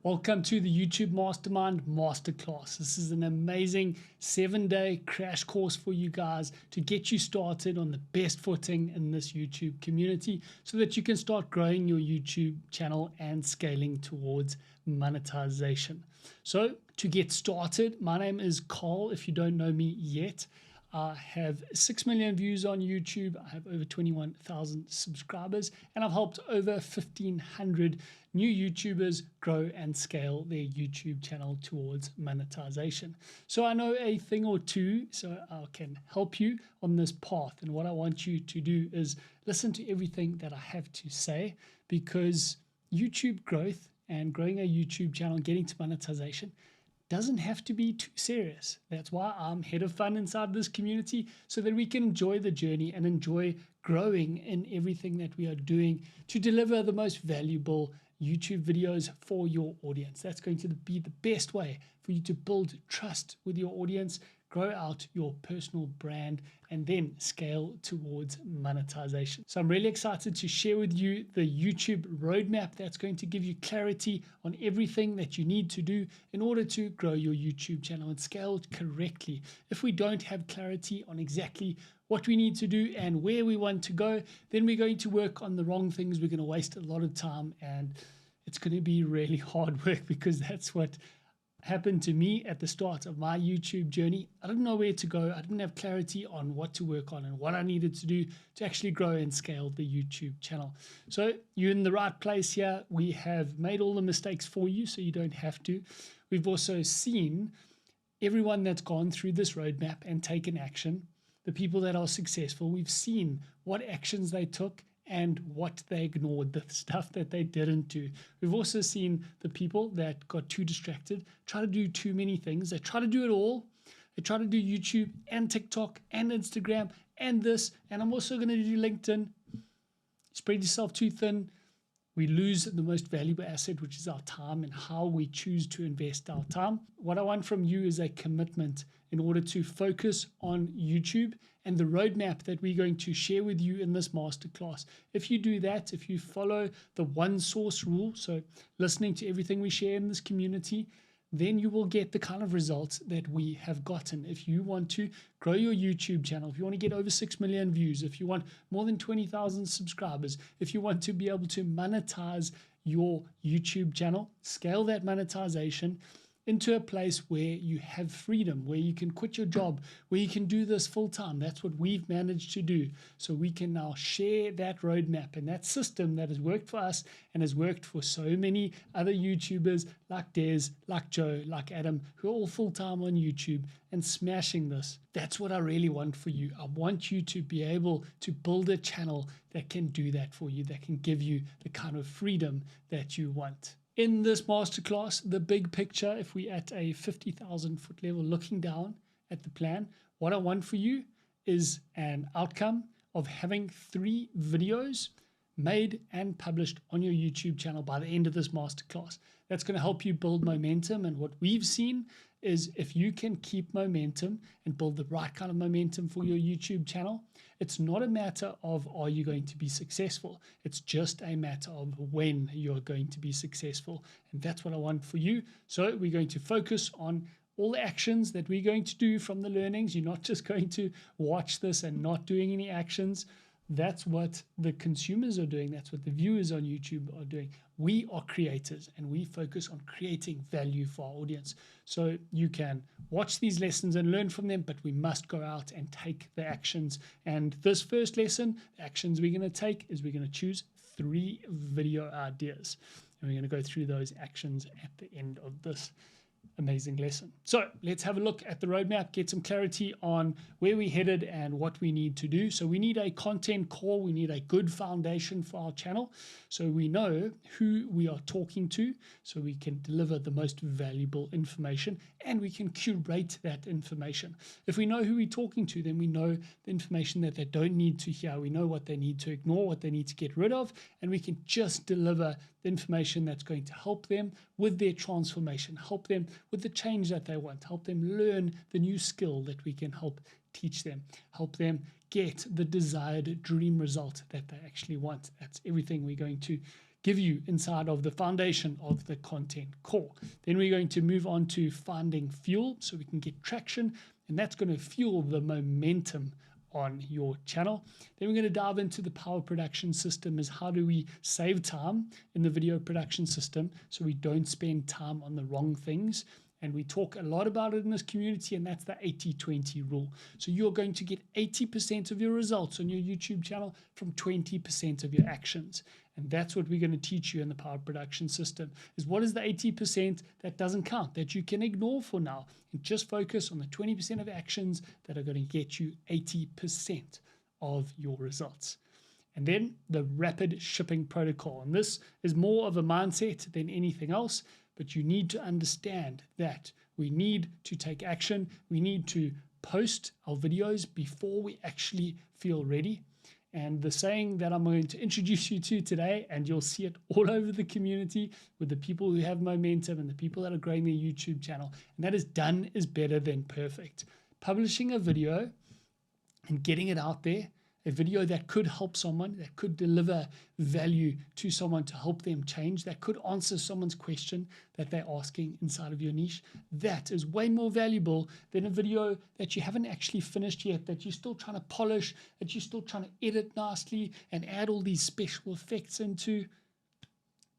Welcome to the YouTube Mastermind Masterclass. This is an amazing 7-day crash course for you guys to get you started on the best footing in this YouTube community so that you can start growing your YouTube channel and scaling towards monetization. So to get started, my name is Karl. If you don't know me yet, I have 6 million views on YouTube. I have over 21,000 subscribers, and I've helped over 1,500 new YouTubers grow and scale their YouTube channel towards monetization. So I know a thing or two, so I can help you on this path. And what I want you to do is listen to everything that I have to say, because YouTube growth and growing a YouTube channel and getting to monetization doesn't have to be too serious. That's why I'm head of fun inside this community, so that we can enjoy the journey and enjoy growing in everything that we are doing to deliver the most valuable YouTube videos for your audience. That's going to be the best way for you to build trust with your audience, grow out your personal brand, and then scale towards monetization. So I'm really excited to share with you the YouTube roadmap that's going to give you clarity on everything that you need to do in order to grow your YouTube channel and scale correctly. If we don't have clarity on exactly what we need to do and where we want to go, then we're going to work on the wrong things. We're going to waste a lot of time, and it's going to be really hard work, because that's what happened to me at the start of my YouTube journey. I didn't know where to go. I didn't have clarity on what to work on and what I needed to do to actually grow and scale the YouTube channel. So you're in the right place here. We have made all the mistakes for you so you don't have to. We've also seen everyone that's gone through this roadmap and taken action, the people that are successful. We've seen what actions they took and what they ignored, the stuff that they didn't do. We've also seen the people that got too distracted, try to do too many things. They try to do it all. They try to do YouTube and TikTok and Instagram and this, and I'm also going to do LinkedIn. Spread yourself too thin. We lose the most valuable asset, which is our time, and how we choose to invest our time. What I want from you is a commitment in order to focus on YouTube and the roadmap that we're going to share with you in this masterclass. If you do that, if you follow the one source rule, so listening to everything we share in this community, then you will get the kind of results that we have gotten. If you want to grow your YouTube channel, if you want to get over 6 million views, if you want more than 20,000 subscribers, if you want to be able to monetize your YouTube channel, scale that monetization into a place where you have freedom, where you can quit your job, where you can do this full time. That's what we've managed to do. So we can now share that roadmap and that system that has worked for us and has worked for so many other YouTubers like Des, like Joe, like Adam, who are all full time on YouTube and smashing this. That's what I really want for you. I want you to be able to build a channel that can do that for you, that can give you the kind of freedom that you want. In this masterclass, the big picture, if we're at a 50,000 foot level looking down at the plan, what I want for you is an outcome of having 3 videos made and published on your YouTube channel by the end of this masterclass. That's going to help you build momentum. And what we've seen is, if you can keep momentum and build the right kind of momentum for your YouTube channel, it's not a matter of are you going to be successful. It's just a matter of when you're going to be successful. And that's what I want for you. So we're going to focus on all the actions that we're going to do from the learnings. You're not just going to watch this and not doing any actions. That's what the consumers are doing. That's what the viewers on YouTube are doing. We are creators, and we focus on creating value for our audience. So you can watch these lessons and learn from them, but we must go out and take the actions. And this first lesson, the actions we're going to take is we're going to choose 3 video ideas. And we're going to go through those actions at the end of this amazing lesson. So let's have a look at the roadmap, get some clarity on where we're headed and what we need to do. So we need a content core. We need a good foundation for our channel, so we know who we are talking to, so we can deliver the most valuable information, and we can curate that information. If we know who we're talking to, then we know the information that they don't need to hear. We know what they need to ignore, what they need to get rid of, and we can just deliver the information that's going to help them with their transformation, help them with the change that they want, help them learn the new skill that we can help teach them, help them get the desired dream result that they actually want. That's everything we're going to give you inside of the foundation of the content core. Then we're going to move on to finding fuel so we can get traction, and that's going to fuel the momentum on your channel. Then we're going to dive into the power production system, is how do we save time in the video production system so we don't spend time on the wrong things. And we talk a lot about it in this community, and that's the 80-20 rule. So you're going to get 80% of your results on your YouTube channel from 20% of your actions. And that's what we're going to teach you in the power production system, is what is the 80% that doesn't count, that you can ignore for now, and just focus on the 20% of actions that are going to get you 80% of your results. And then the rapid shipping protocol. And this is more of a mindset than anything else, but you need to understand that we need to take action. We need to post our videos before we actually feel ready. And the saying that I'm going to introduce you to today, and you'll see it all over the community with the people who have momentum and the people that are growing their YouTube channel, and that is done is better than perfect. Publishing a video and getting it out there, a video that could help someone, that could deliver value to someone to help them change, that could answer someone's question that they're asking inside of your niche, that is way more valuable than a video that you haven't actually finished yet, that you're still trying to polish, that you're still trying to edit nicely and add all these special effects into.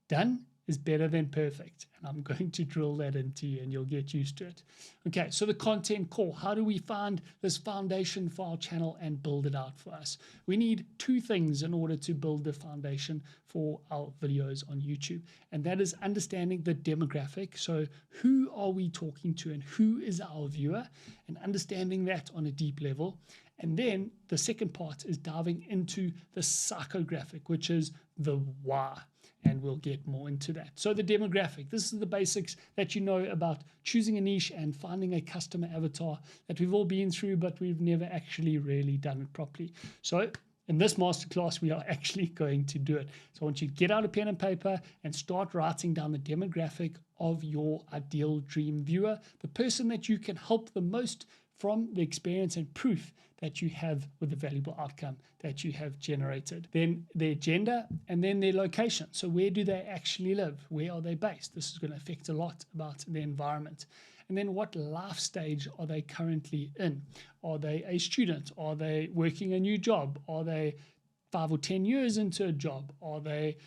Done is better than perfect. And I'm going to drill that into you and you'll get used to it. Okay, so the content core. How do we find this foundation for our channel and build it out for us? We need two things in order to build the foundation for our videos on YouTube. And that is understanding the demographic. So who are we talking to and who is our viewer? And understanding that on a deep level. And then the second part is diving into the psychographic, which is the why. And we'll get more into that. So the demographic, this is the basics that you know about choosing a niche and finding a customer avatar that we've all been through, but we've never actually really done it properly. So in this masterclass, we are actually going to do it. So I want you to get out a pen and paper and start writing down the demographic of your ideal dream viewer, the person that you can help the most from the experience and proof that you have with the valuable outcome that you have generated. Then their gender, and then their location. So where do they actually live? Where are they based? This is going to affect a lot about the environment. And then what life stage are they currently in? Are they a student? Are they working a new job? Are they 5 or 10 years into a job? Are they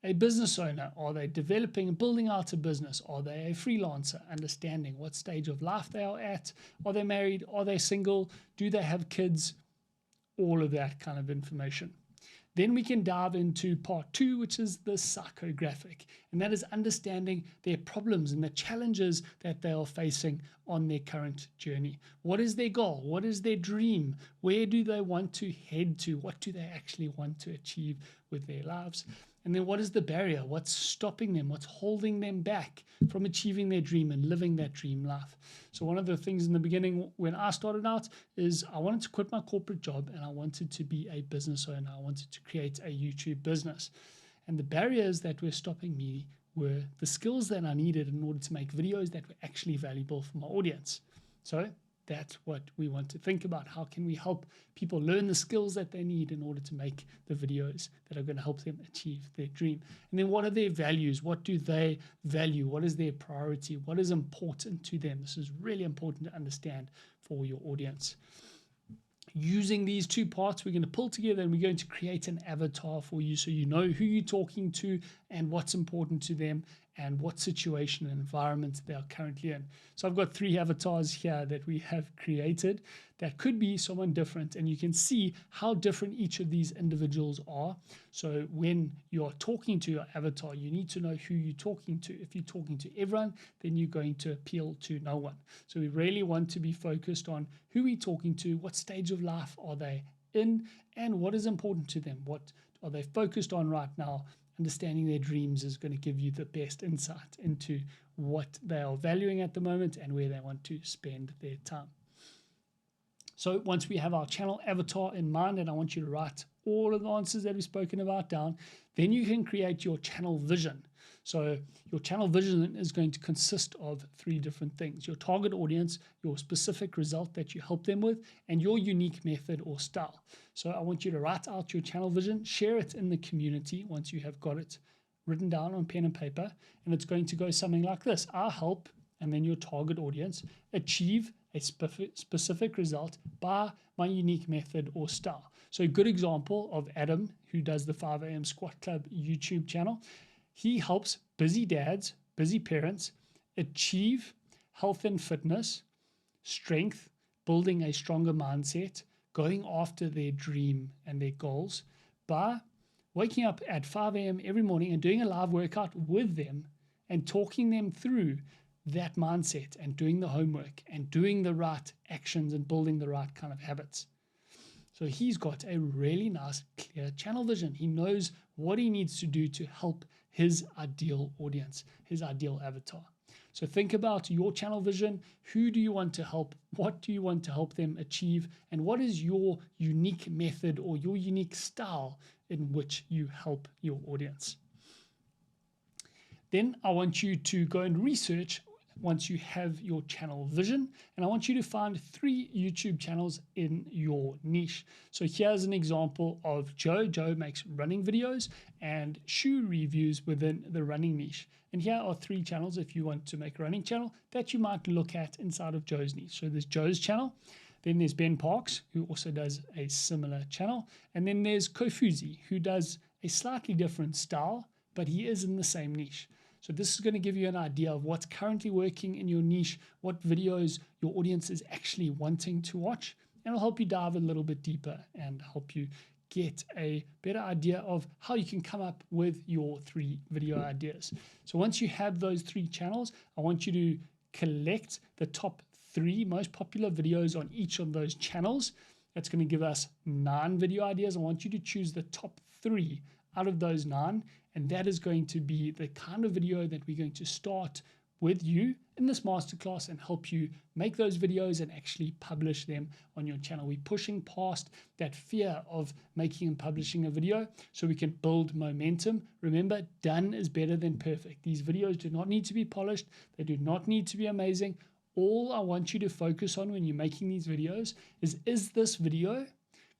a business owner? Are they developing and building out a business? Are they a freelancer? Understanding what stage of life they are at. Are they married? Are they single? Do they have kids? All of that kind of information. Then we can dive into part 2, which is the psychographic. And that is understanding their problems and the challenges that they are facing on their current journey. What is their goal? What is their dream? Where do they want to head to? What do they actually want to achieve with their lives? And then what is the barrier? What's stopping them? What's holding them back from achieving their dream and living that dream life? So one of the things in the beginning when I started out is I wanted to quit my corporate job and I wanted to be a business owner. I wanted to create a YouTube business. And the barriers that were stopping me were the skills that I needed in order to make videos that were actually valuable for my audience. So that's what we want to think about. How can we help people learn the skills that they need in order to make the videos that are going to help them achieve their dream? And then what are their values? What do they value? What is their priority? What is important to them? This is really important to understand for your audience. Using these two parts, we're going to pull together and we're going to create an avatar for you so you know who you're talking to and what's important to them and what situation and environment they are currently in. So I've got 3 avatars here that we have created that could be someone different, and you can see how different each of these individuals are. So when you're talking to your avatar, you need to know who you're talking to. If you're talking to everyone, then you're going to appeal to no one. So we really want to be focused on who we're talking to, what stage of life are they in, and what is important to them. What are they focused on right now? Understanding their dreams is going to give you the best insight into what they are valuing at the moment and where they want to spend their time. So once we have our channel avatar in mind, and I want you to write all of the answers that we've spoken about down, then you can create your channel vision. So your channel vision is going to consist of 3 different things: your target audience, your specific result that you help them with, and your unique method or style. So I want you to write out your channel vision, share it in the community once you have got it written down on pen and paper, and it's going to go something like this. I help, and then your target audience, achieve a specific result by my unique method or style. So a good example of Adam, who does the 5 a.m. Squat Club YouTube channel, he helps busy dads, busy parents achieve health and fitness, strength, building a stronger mindset, going after their dream and their goals by waking up at 5 a.m. every morning and doing a live workout with them and talking them through that mindset and doing the homework and doing the right actions and building the right kind of habits. So he's got a really nice, clear channel vision. He knows what he needs to do to help his ideal audience, his ideal avatar. So think about your channel vision. Who do you want to help? What do you want to help them achieve? And what is your unique method or your unique style in which you help your audience? Then I want you to go and research once you have your channel vision, and I want you to find 3 YouTube channels in your niche. So here's an example of Joe. Joe makes running videos and shoe reviews within the running niche. And here are 3 channels if you want to make a running channel that you might look at inside of Joe's niche. So there's Joe's channel, then there's Ben Parks, who also does a similar channel, and then there's Kofuzi, who does a slightly different style, but he is in the same niche. So this is going to give you an idea of what's currently working in your niche, what videos your audience is actually wanting to watch, and it'll help you dive a little bit deeper and help you get a better idea of how you can come up with your 3 video ideas. So once you have those 3 channels, I want you to collect the top 3 most popular videos on each of those channels. That's going to give us 9 video ideas. I want you to choose the top 3 out of those 9, and that is going to be the kind of video that we're going to start with you in this masterclass and help you make those videos and actually publish them on your channel. We're pushing past that fear of making and publishing a video so we can build momentum. Remember, done is better than perfect. These videos do not need to be polished. They do not need to be amazing. All I want you to focus on when you're making these videos is this video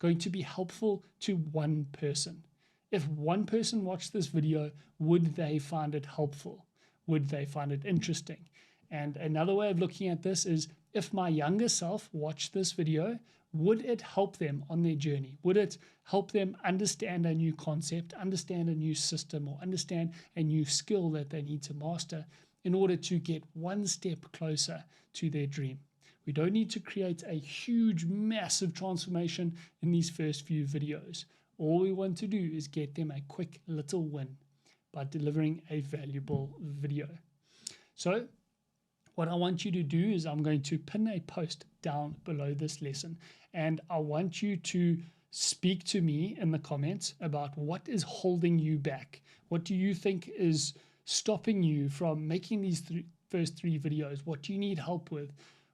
going to be helpful to one person? If one person watched this video, would they find it helpful? Would they find it interesting? And another way of looking at this is, if my younger self watched this video, would it help them on their journey? Would it help them understand a new concept, understand a new system, or understand a new skill that they need to master in order to get one step closer to their dream? We don't need to create a huge, massive transformation in these first few videos. All we want to do is get them a quick little win by delivering a valuable video. So what I want you to do is I'm going to pin a post down below this lesson, and I want you to speak to me in the comments about what is holding you back. What do you think is stopping you from making these first 3 videos? What do you need help with?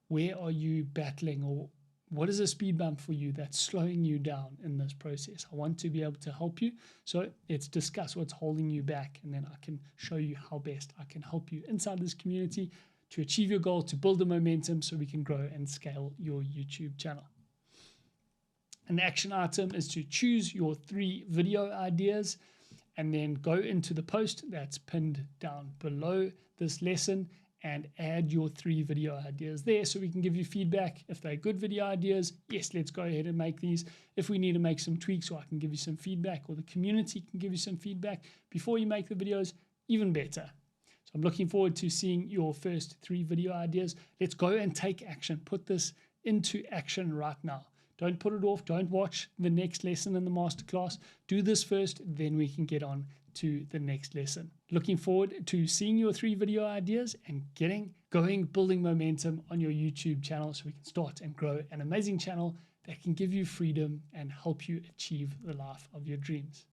Where are you battling, or what is a speed bump for you that's slowing you down in this process? I want to be able to help you. So let's discuss what's holding you back, and then I can show you how best I can help you inside this community to achieve your goal, to build the momentum so we can grow and scale your YouTube channel. An action item is to choose your 3 video ideas and then go into the post that's pinned down below this lesson and add your 3 video ideas there so we can give you feedback. If they're good video ideas, yes, let's go ahead and make these. If we need to make some tweaks, or I can give you some feedback, or the community can give you some feedback before you make the videos, even better. So I'm looking forward to seeing your first 3 video ideas. Let's go and take action. Put this into action right now. Don't put it off. Don't watch the next lesson in the masterclass. Do this first, then we can get on to the next lesson. Looking forward to seeing your 3 video ideas and getting going, building momentum on your YouTube channel so we can start and grow an amazing channel that can give you freedom and help you achieve the life of your dreams.